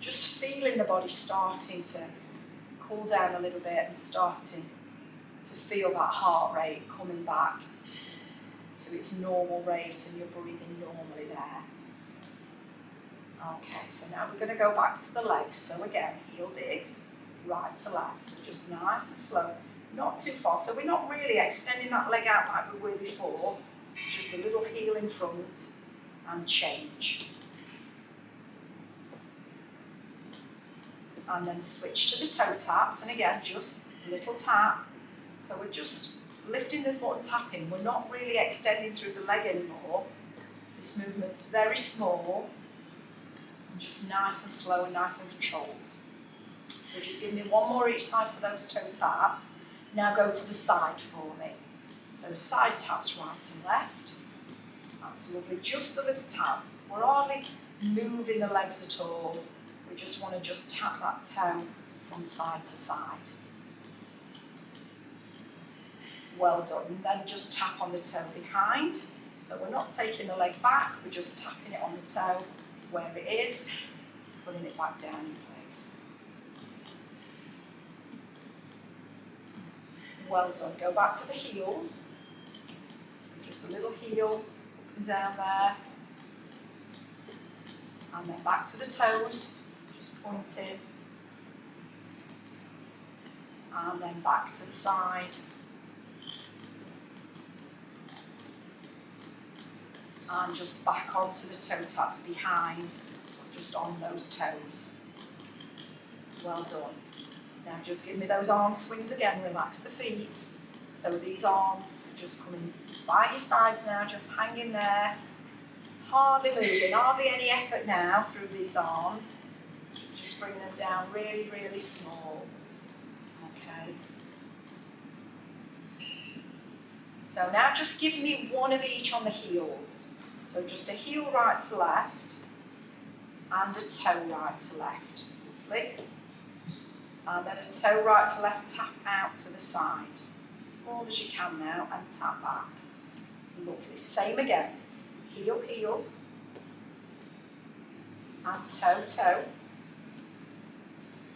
Just feeling the body starting to cool down a little bit and starting to feel that heart rate coming back to its normal rate, and you're breathing normally there. Okay, so now we're going to go back to the legs. So again, heel digs, right to left. So just nice and slow, not too far. So we're not really extending that leg out like we were before. It's just a little heel in front and change. And then switch to the toe taps. And again, just a little tap. So we're just lifting the foot and tapping. We're not really extending through the leg anymore. This movement's very small. And just nice and slow and nice and controlled. So just give me one more each side for those toe taps. Now go to the side for me. So side taps right and left. That's lovely, just a little tap. We're hardly moving the legs at all. We just want to just tap that toe from side to side. Well done. And then just tap on the toe behind. So we're not taking the leg back, we're just tapping it on the toe where it is, putting it back down in place. Well done. Go back to the heels. So just a little heel up and down there. And then back to the toes, just pointing. And then back to the side. And just back onto the toe taps behind, just on those toes. Well done. Now just give me those arm swings again, relax the feet. So these arms are just coming by your sides now, just hanging there. Hardly moving, hardly any effort now through these arms. Just bring them down really, really small. Okay. So now just give me one of each on the heels. So just a heel right to left and a toe right to left. Lovely. And then a toe right to left, tap out to the side. As small as you can now and tap back. Lovely. Same again. Heel, heel. And toe, toe.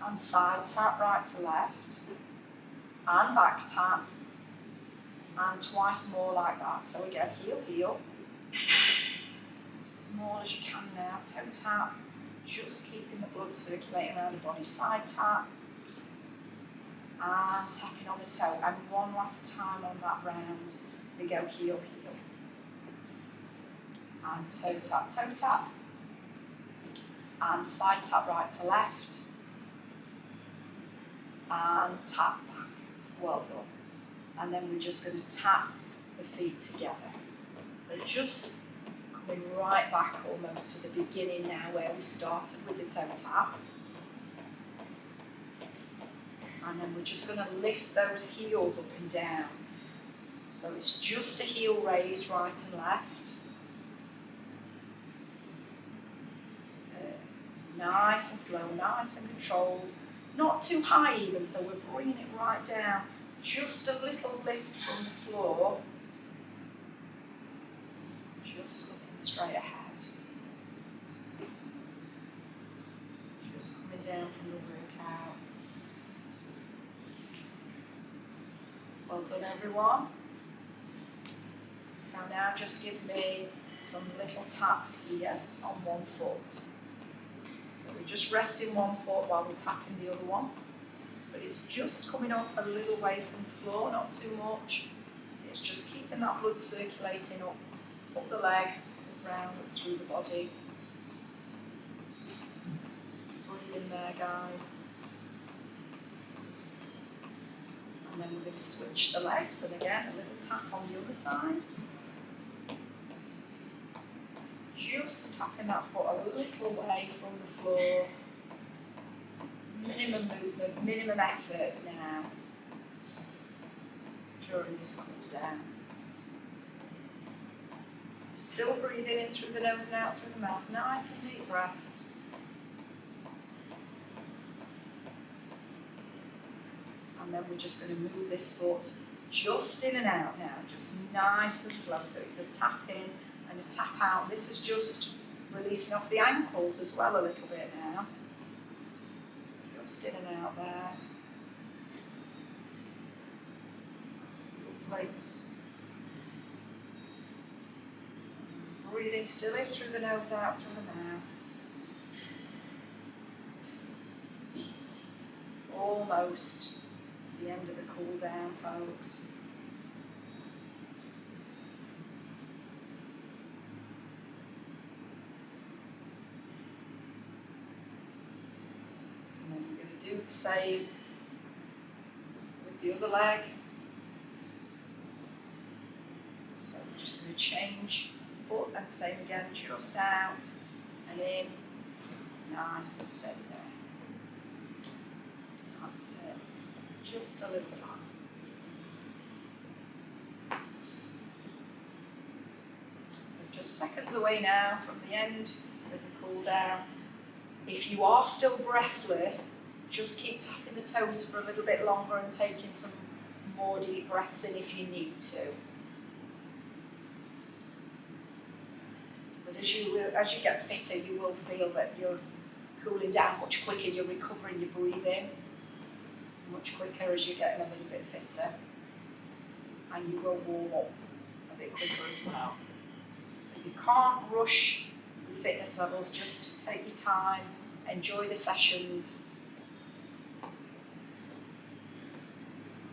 And side tap right to left. And back tap. And twice more like that. So again, heel, heel. As small as you can now, toe tap. Just keeping the blood circulating around the body. Side tap. And tapping on the toe. And one last time on that round. We go heel, heel. And toe tap. And side tap right to left. And tap back. Well done. And then we're just going to tap the feet together. So just coming right back almost to the beginning now where we started with the toe taps. And then we're just going to lift those heels up and down. So it's just a heel raise right and left. Nice and slow, nice and controlled. Not too high even, so we're bringing it right down. Just a little lift from the floor. Just looking straight ahead. Just coming down from the workout. Well done, everyone. So now just give me some little taps here on one foot. So we're just resting one foot while we're tapping the other one. But it's just coming up a little way from the floor, not too much. It's just keeping that blood circulating up the leg, round, up through the body. Breathe in there, guys. And then we're going to switch the legs, and again, a little tap on the other side. Just tapping that foot a little away from the floor. Minimum movement, minimum effort now during this cool down. Still breathing in through the nose and out through the mouth. Nice and deep breaths. And then we're just going to move this foot just in and out now, just nice and slow. So it's a tap in and a tap out. This is just releasing off the ankles as well a little bit now. Just in and out there. That's lovely. Breathing still in through the nose, out through the mouth. Almost the end of the cool down, folks. And then we're going to do the same with the other leg. So we're just going to change foot and same again, just out and in, nice and steady there. That's it, just a little time. So just seconds away now from the end of the cool down. If you are still breathless, just keep tapping the toes for a little bit longer and taking some more deep breaths in if you need to. As you get fitter, you will feel that you're cooling down much quicker, you're recovering your breathing much quicker as you're getting a little bit fitter. And you will warm up a bit quicker as well. But you can't rush your fitness levels, just take your time, enjoy the sessions.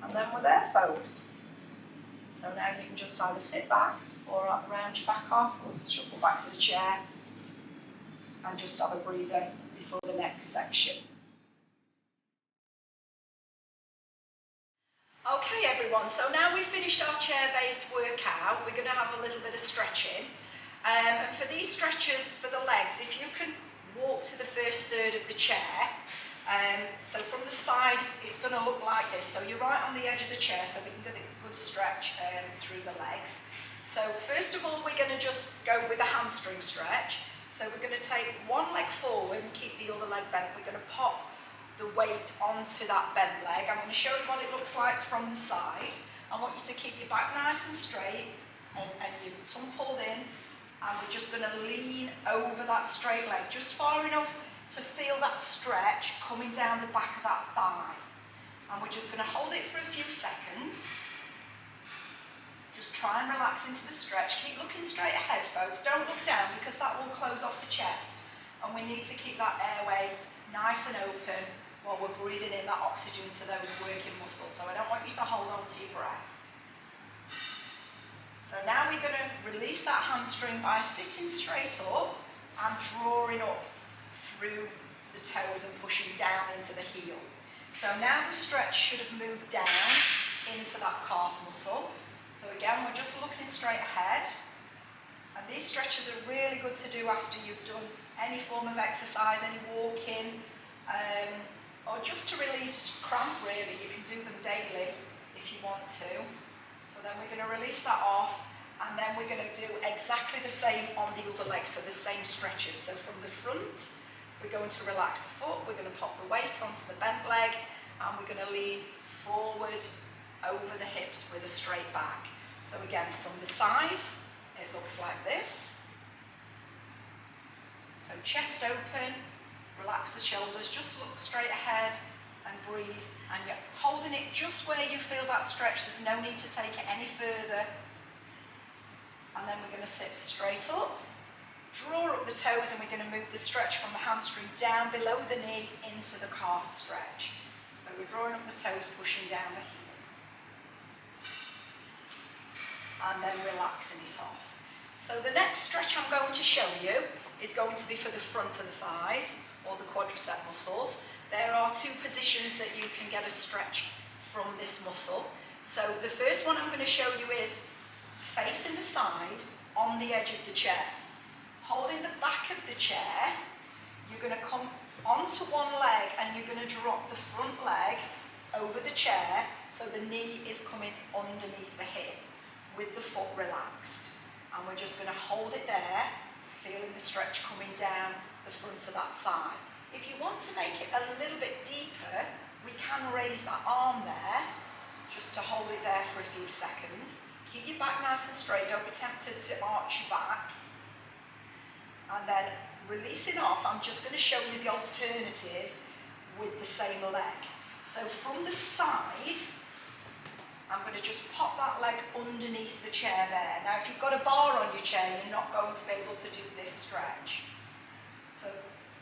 And then we're there, folks. So now you can just either sit back or round your back off, or shuffle back to the chair and just have a breather before the next section. Okay everyone, so now we've finished our chair-based workout, we're going to have a little bit of stretching. And for these stretches for the legs, if you can walk to the first third of the chair, so from the side it's going to look like this, so you're right on the edge of the chair so we can get a good stretch through the legs. So first of all, we're going to just go with a hamstring stretch. So we're going to take one leg forward and keep the other leg bent. We're going to pop the weight onto that bent leg. I'm going to show you what it looks like from the side. I want you to keep your back nice and straight and your tongue pulled in. And we're just going to lean over that straight leg, just far enough to feel that stretch coming down the back of that thigh. And we're just going to hold it for a few seconds. Just try and relax into the stretch. Keep looking straight ahead, folks. Don't look down because that will close off the chest. And we need to keep that airway nice and open while we're breathing in that oxygen to those working muscles. So I don't want you to hold on to your breath. So now we're going to release that hamstring by sitting straight up and drawing up through the toes and pushing down into the heel. So now the stretch should have moved down into that calf muscle. So again, we're just looking straight ahead. And these stretches are really good to do after you've done any form of exercise, any walking, or just to relieve cramp really. You can do them daily if you want to. So then we're going to release that off, and then we're going to do exactly the same on the other leg, so the same stretches. So from the front, we're going to relax the foot, we're going to pop the weight onto the bent leg, and we're going to lean forward over the hips with a straight back. So again, from the side, it looks like this. So chest open, relax the shoulders, just look straight ahead and breathe. And you're holding it just where you feel that stretch. There's no need to take it any further. And then we're going to sit straight up, draw up the toes, and we're going to move the stretch from the hamstring down below the knee into the calf stretch. So we're drawing up the toes, pushing down the heel. And then relaxing it off. So the next stretch I'm going to show you is going to be for the front of the thighs, or the quadricep muscles. There are two positions that you can get a stretch from this muscle. So the first one I'm going to show you is facing the side on the edge of the chair. Holding the back of the chair, you're going to come onto one leg and you're going to drop the front leg over the chair so the knee is coming underneath the hip with the foot relaxed. And we're just going to hold it there, feeling the stretch coming down the front of that thigh. If you want to make it a little bit deeper, we can raise that arm there, just to hold it there for a few seconds. Keep your back nice and straight, don't be tempted to arch your back. And then releasing off, I'm just going to show you the alternative with the same leg. So from the side, I'm going to just pop that leg underneath the chair there. Now if you've got a bar on your chair, you're not going to be able to do this stretch. So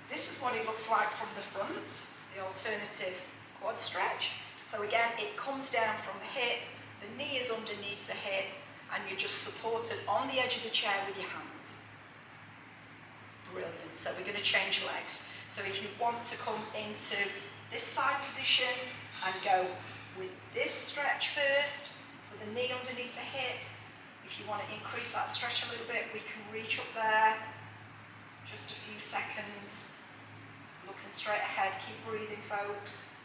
this is what it looks like from the front, the alternative quad stretch. So again, it comes down from the hip, the knee is underneath the hip, and you're just supported on the edge of the chair with your hands. Brilliant. So we're going to change legs. So if you want to come into this side position and go with this stretch first, so the knee underneath the hip. If you want to increase that stretch a little bit, we can reach up there. Just a few seconds. Looking straight ahead. Keep breathing, folks.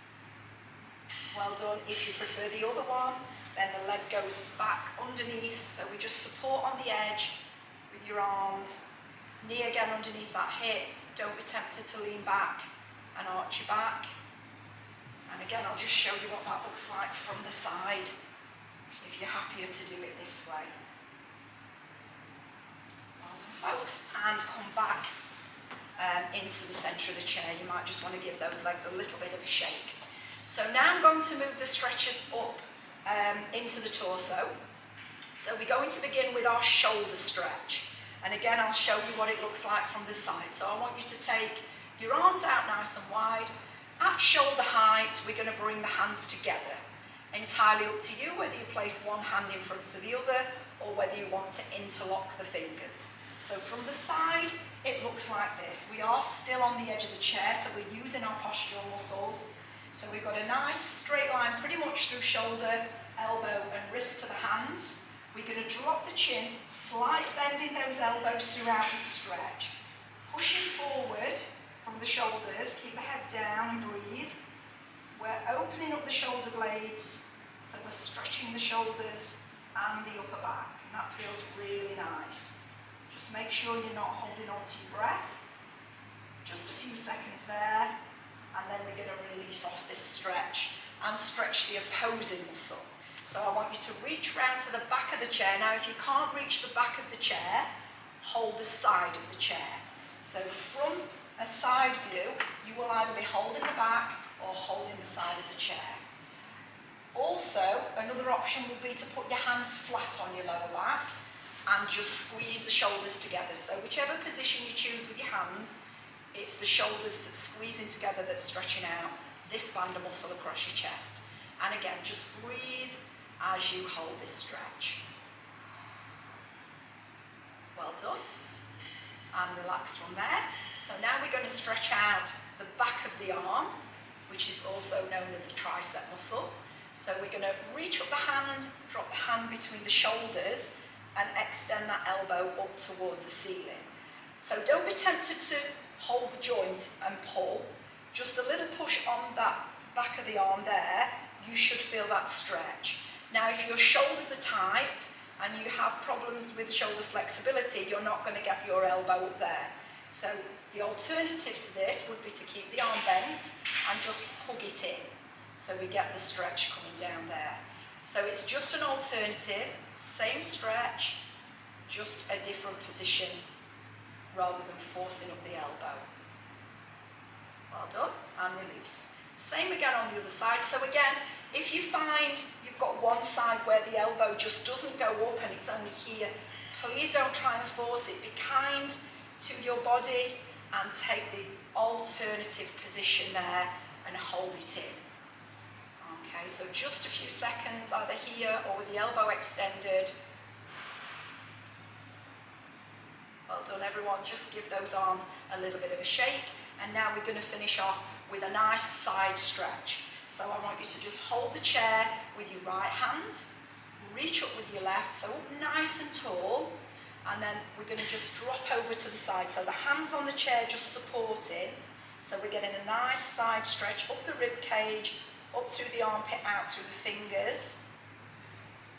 Well done. If you prefer the other one, then the leg goes back underneath, so we just support on the edge with your arms. Knee again underneath that hip. Don't be tempted to lean back and arch your back. And again, I'll just show you what that looks like from the side, if you're happier to do it this way. Well done, folks. And come back into the centre of the chair. You might just want to give those legs a little bit of a shake. So now I'm going to move the stretches up into the torso. So we're going to begin with our shoulder stretch. And again, I'll show you what it looks like from the side. So I want you to take your arms out nice and wide. At shoulder height, we're going to bring the hands together. Entirely up to you whether you place one hand in front of the other or whether you want to interlock the fingers. So from the side, it looks like this. We are still on the edge of the chair, so we're using our postural muscles. So we've got a nice straight line pretty much through shoulder, elbow and wrist to the hands. We're going to drop the chin, slight bend in those elbows throughout the stretch. Pushing forward from the shoulders, keep the head down and breathe. We're opening up the shoulder blades, so we're stretching the shoulders and the upper back, and that feels really nice. Just make sure you're not holding on to your breath. Just a few seconds there, and then we're going to release off this stretch and stretch the opposing muscle. So I want you to reach round to the back of the chair. Now if you can't reach the back of the chair, hold the side of the chair. So from a side view, you will either be holding the back or holding the side of the chair. Also, another option would be to put your hands flat on your lower back and just squeeze the shoulders together. So whichever position you choose with your hands, it's the shoulders that's squeezing together that's stretching out this band of muscle across your chest. And again, just breathe as you hold this stretch. Well done. And relax from there. So now we're going to stretch out the back of the arm, which is also known as the tricep muscle. So we're going to reach up the hand, drop the hand between the shoulders and extend that elbow up towards the ceiling. So don't be tempted to hold the joint and pull. Just a little push on that back of the arm there, you should feel that stretch. Now if your shoulders are tight and you have problems with shoulder flexibility, you're not going to get your elbow up there. So the alternative to this would be to keep the arm bent and just hug it in. So we get the stretch coming down there. So it's just an alternative, same stretch, just a different position rather than forcing up the elbow. Well done, and release. Same again on the other side. So again, if you find you've got one side where the elbow just doesn't go up and it's only here, please don't try and force it. Be kind to your body and take the alternative position there and hold it in. Okay, so just a few seconds either here or with the elbow extended. Well done everyone, just give those arms a little bit of a shake, and now we're going to finish off with a nice side stretch. So I want you to just hold the chair with your right hand, reach up with your left, so up nice and tall, and then we're going to just drop over to the side. So the hands on the chair just supporting, so we're getting a nice side stretch up the rib cage, up through the armpit, out through the fingers.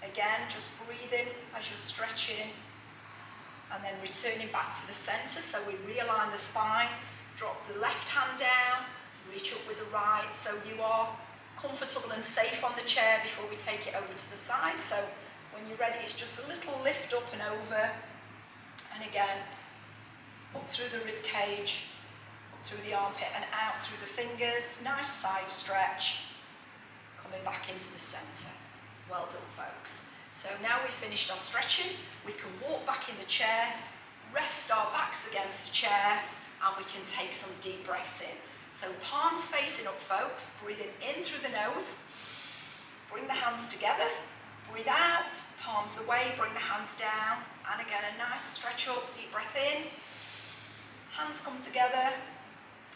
Again, just breathing as you're stretching, and then returning back to the centre. So we realign the spine, drop the left hand down, reach up with the right, so you are comfortable and safe on the chair before we take it over to the side. So when you're ready, it's just a little lift up and over, and again, up through the rib cage, up through the armpit and out through the fingers. Nice side stretch, coming back into the centre. Well done folks. So now we've finished our stretching, we can walk back in the chair, rest our backs against the chair, and we can take some deep breaths in. So palms facing up folks, breathing in through the nose, bring the hands together, breathe out, palms away, bring the hands down, and again a nice stretch up, deep breath in, hands come together,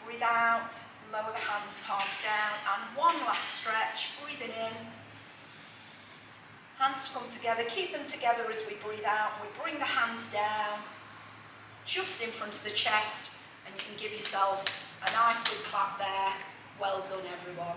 breathe out, lower the hands, palms down, and one last stretch, breathing in, hands to come together, keep them together as we breathe out, we bring the hands down, just in front of the chest, and you can give yourself a nice big clap there. Well done everyone.